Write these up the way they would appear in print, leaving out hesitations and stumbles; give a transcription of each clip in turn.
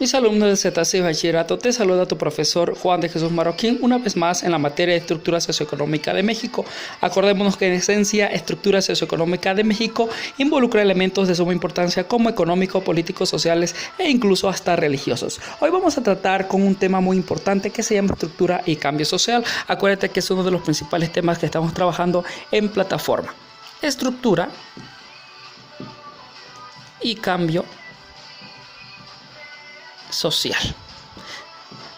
Mis alumnos del ZC Bachillerato, te saluda tu profesor Juan de Jesús Marroquín una vez más en la materia de estructura socioeconómica de México. Acordémonos que en esencia, estructura socioeconómica de México involucra elementos de suma importancia como económico, políticos, sociales e incluso hasta religiosos. Hoy vamos a tratar con un tema muy importante que se llama estructura y cambio social. Acuérdate que es uno de los principales temas que estamos trabajando en plataforma. Estructura y cambio social.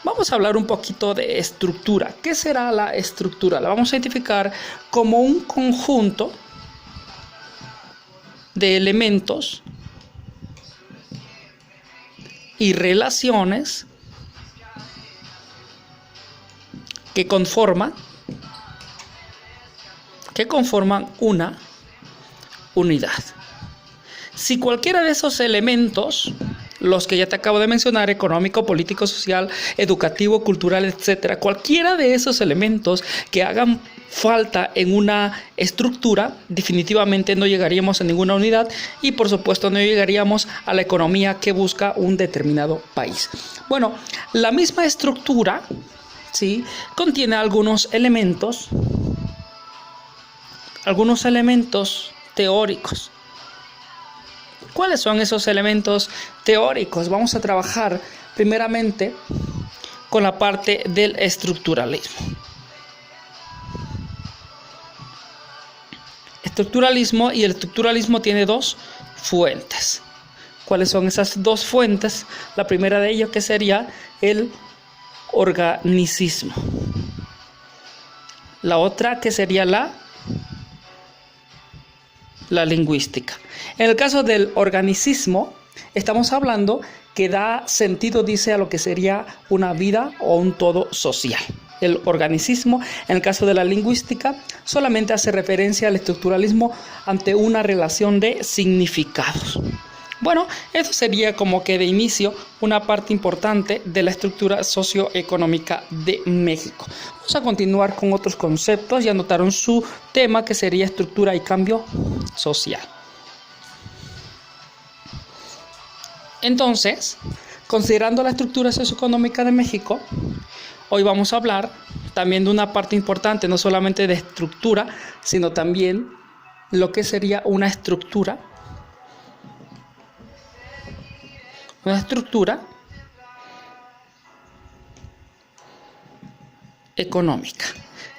Vamos a hablar un poquito de estructura. ¿Qué será la estructura? La vamos a identificar como un conjunto de elementos y relaciones que conforman una unidad. Si cualquiera de esos elementos, los que ya te acabo de mencionar, económico, político, social, educativo, cultural, etcétera, cualquiera de esos elementos que hagan falta en una estructura, definitivamente no llegaríamos a ninguna unidad y por supuesto no llegaríamos a la economía que busca un determinado país. Bueno, la misma estructura, ¿sí?, contiene algunos elementos teóricos. ¿Cuáles son esos elementos teóricos? Vamos a trabajar primeramente con la parte del estructuralismo. Y el estructuralismo tiene dos fuentes. ¿Cuáles son esas dos fuentes? La primera de ellas que sería el organicismo. La otra que sería la lingüística. En el caso del organicismo, estamos hablando que da sentido, dice, a lo que sería una vida o un todo social. El organicismo, en el caso de la lingüística, solamente hace referencia al estructuralismo ante una relación de significados. Bueno, esto sería como que de inicio una parte importante de la estructura socioeconómica de México. Vamos a continuar con otros conceptos. Ya notaron su tema, que sería estructura y cambio social. Entonces, considerando la estructura socioeconómica de México, hoy vamos a hablar también de una parte importante, no solamente de estructura, sino también lo que sería una estructura económica.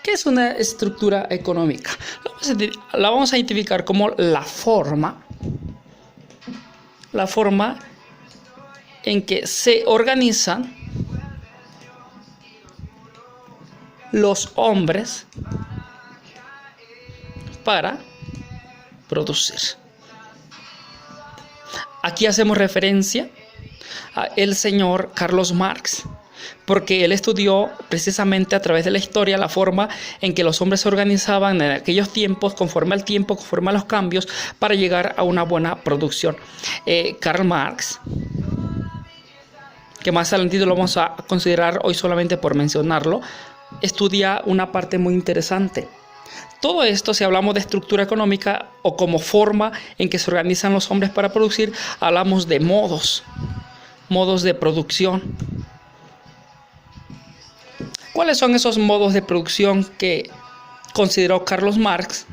¿Qué es una estructura económica? La vamos a identificar como la forma en que se organizan los hombres para producir. Aquí hacemos referencia el señor Carlos Marx, porque él estudió precisamente a través de la historia la forma en que los hombres se organizaban en aquellos tiempos, conforme al tiempo, conforme a los cambios, para llegar a una buena producción. Karl Marx, que más adelante lo vamos a considerar hoy solamente por mencionarlo, estudia una parte muy interesante. Todo esto, si hablamos de estructura económica o como forma en que se organizan los hombres para producir, hablamos de modos de producción. ¿Cuáles son esos modos de producción que consideró Carlos Marx?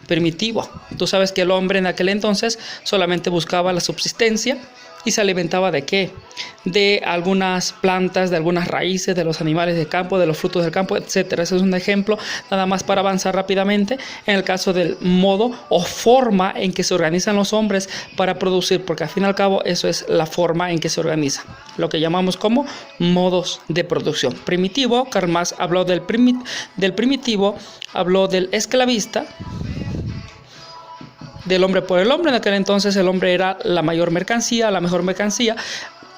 Primitivo. Tú sabes que el hombre en aquel entonces solamente buscaba la subsistencia y se alimentaba ¿de qué? De algunas plantas, de algunas raíces, de los animales del campo, de los frutos del campo, etcétera. Ese es un ejemplo nada más para avanzar rápidamente en el caso del modo o forma en que se organizan los hombres para producir, porque al fin y al cabo eso es la forma en que se organiza, lo que llamamos como modos de producción. Primitivo, Karl Marx habló del primitivo, habló del esclavista, del hombre por el hombre. En aquel entonces el hombre era la mejor mercancía.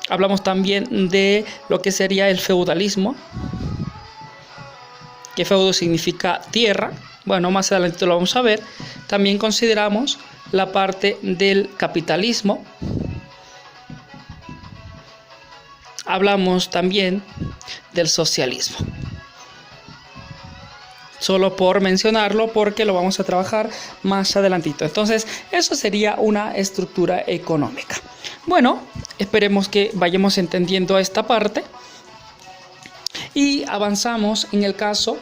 Hablamos también de lo que sería el feudalismo, que feudo significa tierra. Bueno, más adelante lo vamos a ver. También consideramos la parte del capitalismo. Hablamos también del socialismo. Solo por mencionarlo, porque lo vamos a trabajar más adelantito. Entonces, eso sería una estructura económica. Bueno, esperemos que vayamos entendiendo esta parte y avanzamos en el caso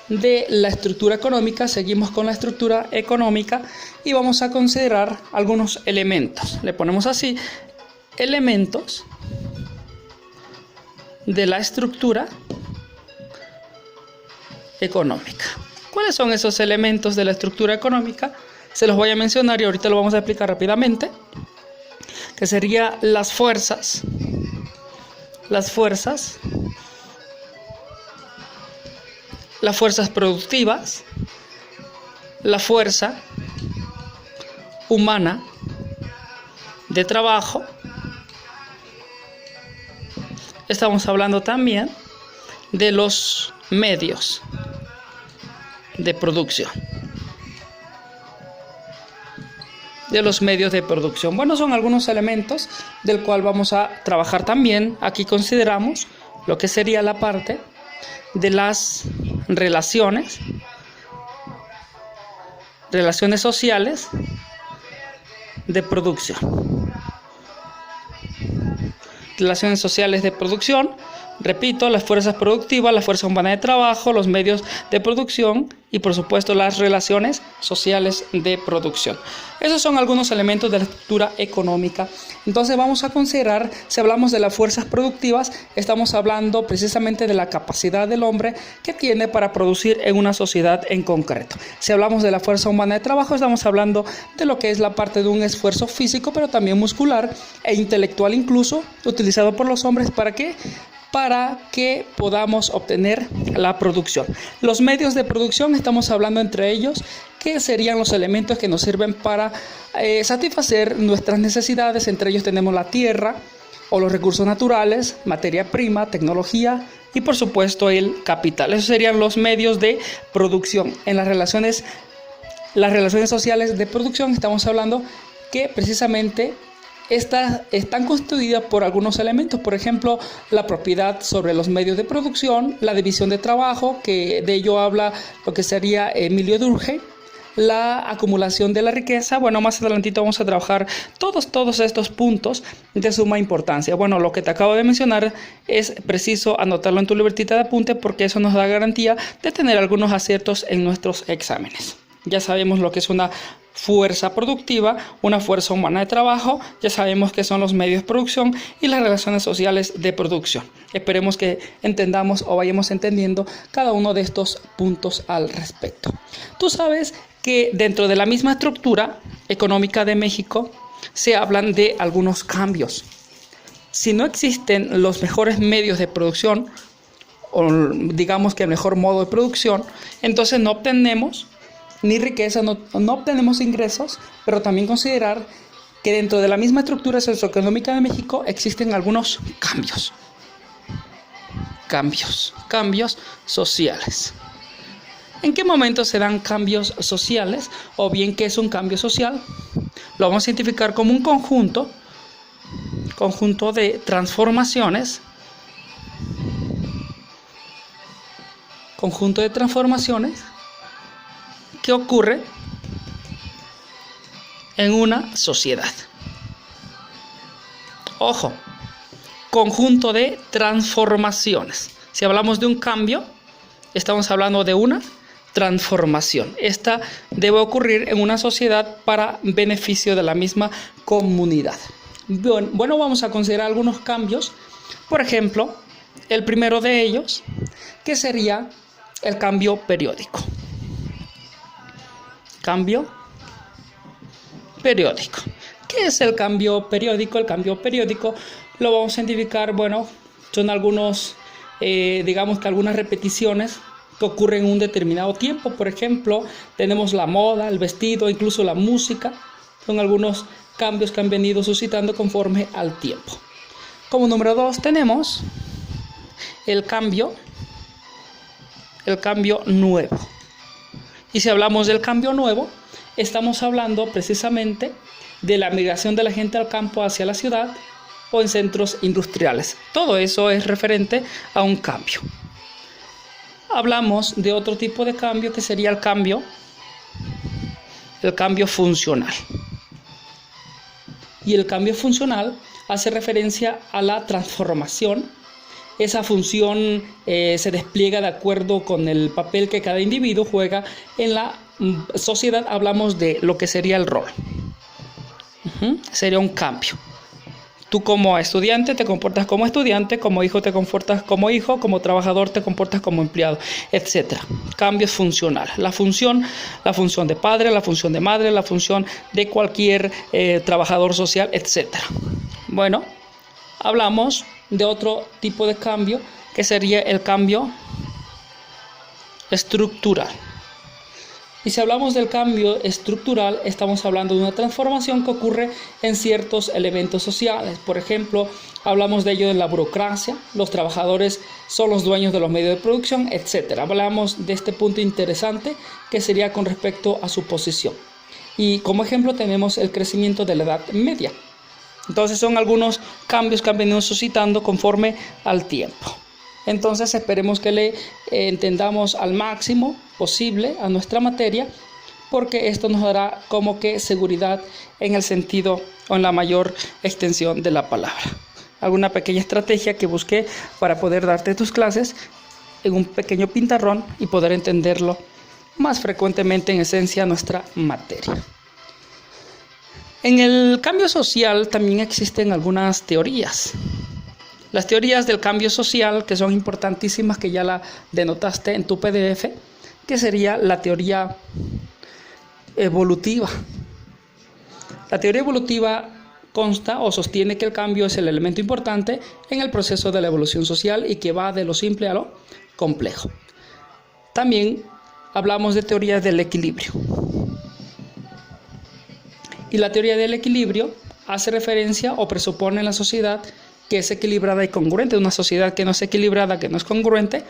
de la estructura económica. Seguimos con la estructura económica y vamos a considerar algunos elementos. Le ponemos así: elementos de la estructura económica. ¿Cuáles son esos elementos de la estructura económica? Se los voy a mencionar y ahorita lo vamos a explicar rápidamente, que serían las fuerzas productivas, la fuerza humana de trabajo. Estamos hablando también de los medios de producción. Bueno, son algunos elementos del cual vamos a trabajar también. Aquí consideramos lo que sería la parte de las relaciones sociales de producción. Relaciones sociales de producción, repito, las fuerzas productivas, la fuerza humana de trabajo, los medios de producción y por supuesto las relaciones sociales de producción. Esos son algunos elementos de la estructura económica. Entonces vamos a considerar, si hablamos de las fuerzas productivas, estamos hablando precisamente de la capacidad del hombre que tiene para producir en una sociedad en concreto. Si hablamos de la fuerza humana de trabajo, estamos hablando de lo que es la parte de un esfuerzo físico, pero también muscular e intelectual incluso, utilizado por los hombres. ¿Para qué? Para que podamos obtener la producción. Los medios de producción, estamos hablando entre ellos que serían los elementos que nos sirven para satisfacer nuestras necesidades. Entre ellos tenemos la tierra o los recursos naturales, materia prima, tecnología y por supuesto el capital. Esos serían los medios de producción. En las relaciones sociales de producción estamos hablando que precisamente estas están constituidas por algunos elementos, por ejemplo, la propiedad sobre los medios de producción, la división de trabajo, que de ello habla lo que sería Emilio Durkheim, la acumulación de la riqueza. Bueno, más adelantito vamos a trabajar todos estos puntos de suma importancia. Bueno, lo que te acabo de mencionar es preciso anotarlo en tu libretita de apunte porque eso nos da garantía de tener algunos aciertos en nuestros exámenes. Ya sabemos lo que es una fuerza productiva, una fuerza humana de trabajo, ya sabemos qué son los medios de producción y las relaciones sociales de producción. Esperemos que entendamos o vayamos entendiendo cada uno de estos puntos al respecto. Tú sabes que dentro de la misma estructura económica de México se hablan de algunos cambios. Si no existen los mejores medios de producción, o digamos que el mejor modo de producción, entonces no obtenemos ni riqueza, no obtenemos ingresos, pero también considerar que dentro de la misma estructura socioeconómica de México existen algunos cambios sociales. ¿En qué momento se dan cambios sociales? O bien, ¿qué es un cambio social? Lo vamos a identificar como un conjunto de transformaciones, que ocurre en una sociedad. Ojo, conjunto de transformaciones. Si hablamos de un cambio, estamos hablando de una transformación. Esta debe ocurrir en una sociedad para beneficio de la misma comunidad. Bueno, vamos a considerar algunos cambios. Por ejemplo, el primero de ellos, que sería el cambio periódico. Cambio periódico. ¿Qué es el cambio periódico? El cambio periódico lo vamos a identificar, bueno, son algunos, digamos que algunas repeticiones que ocurren en un determinado tiempo. Por ejemplo, tenemos la moda, el vestido, incluso la música. Son algunos cambios que han venido suscitando conforme al tiempo. Como número 2 tenemos el cambio nuevo. Y si hablamos del cambio nuevo, estamos hablando precisamente de la migración de la gente al campo hacia la ciudad o en centros industriales. Todo eso es referente a un cambio. Hablamos de otro tipo de cambio que sería el cambio funcional. Y el cambio funcional hace referencia a la transformación. Esa función se despliega de acuerdo con el papel que cada individuo juega en la sociedad. Hablamos de lo que sería el rol. Sería un cambio. Tú como estudiante te comportas como estudiante, como hijo te comportas como hijo, como trabajador te comportas como empleado, etc. Cambios funcionales. La función de padre, la función de madre, la función de cualquier trabajador social, etc. Bueno, hablamos de otro tipo de cambio que sería el cambio estructural. Y si hablamos del cambio estructural, estamos hablando de una transformación que ocurre en ciertos elementos sociales. Por ejemplo, hablamos de ello en la burocracia, los trabajadores son los dueños de los medios de producción, etc. Hablamos de este punto interesante que sería con respecto a su posición. Y como ejemplo tenemos el crecimiento de la Edad Media. Entonces son algunos cambios que han venido suscitando conforme al tiempo. Entonces esperemos que le entendamos al máximo posible a nuestra materia, porque esto nos dará como que seguridad en el sentido o en la mayor extensión de la palabra. Alguna pequeña estrategia que busqué para poder darte tus clases en un pequeño pintarrón y poder entenderlo más frecuentemente en esencia nuestra materia. En el cambio social también existen algunas teorías. Las teorías del cambio social, que son importantísimas, que ya la denotaste en tu PDF, que sería la teoría evolutiva. La teoría evolutiva consta o sostiene que el cambio es el elemento importante en el proceso de la evolución social y que va de lo simple a lo complejo. También hablamos de teorías del equilibrio. Y la teoría del equilibrio hace referencia o presupone en la sociedad que es equilibrada y congruente. Una sociedad que no es equilibrada, que no es congruente,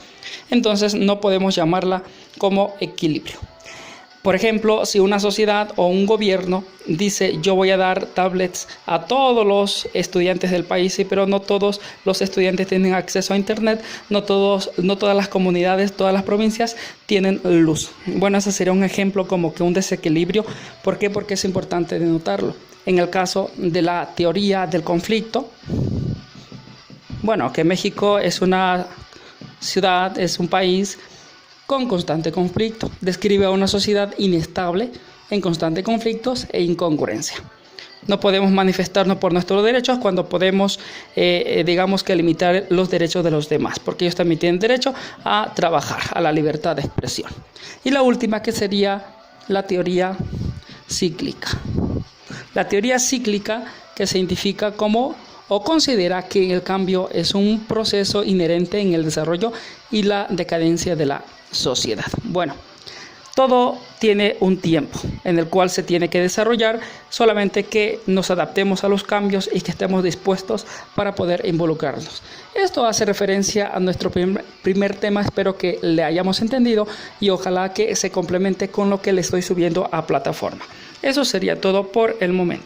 entonces no podemos llamarla como equilibrio. Por ejemplo, si una sociedad o un gobierno dice yo voy a dar tablets a todos los estudiantes del país, pero no todos los estudiantes tienen acceso a internet, no todas las comunidades, todas las provincias tienen luz. Bueno, ese sería un ejemplo como que un desequilibrio. ¿Por qué? Porque es importante denotarlo. En el caso de la teoría del conflicto, bueno, que México es una ciudad, es un país con constante conflicto. Describe a una sociedad inestable, en constante conflictos e incongruencia. No podemos manifestarnos por nuestros derechos cuando podemos, digamos que limitar los derechos de los demás, porque ellos también tienen derecho a trabajar, a la libertad de expresión. Y la última, que sería la teoría cíclica. La teoría cíclica, que se identifica como o considera que el cambio es un proceso inherente en el desarrollo y la decadencia de la sociedad. Bueno, todo tiene un tiempo en el cual se tiene que desarrollar, solamente que nos adaptemos a los cambios y que estemos dispuestos para poder involucrarnos. Esto hace referencia a nuestro primer tema. Espero que le hayamos entendido y ojalá que se complemente con lo que le estoy subiendo a plataforma. Eso sería todo por el momento.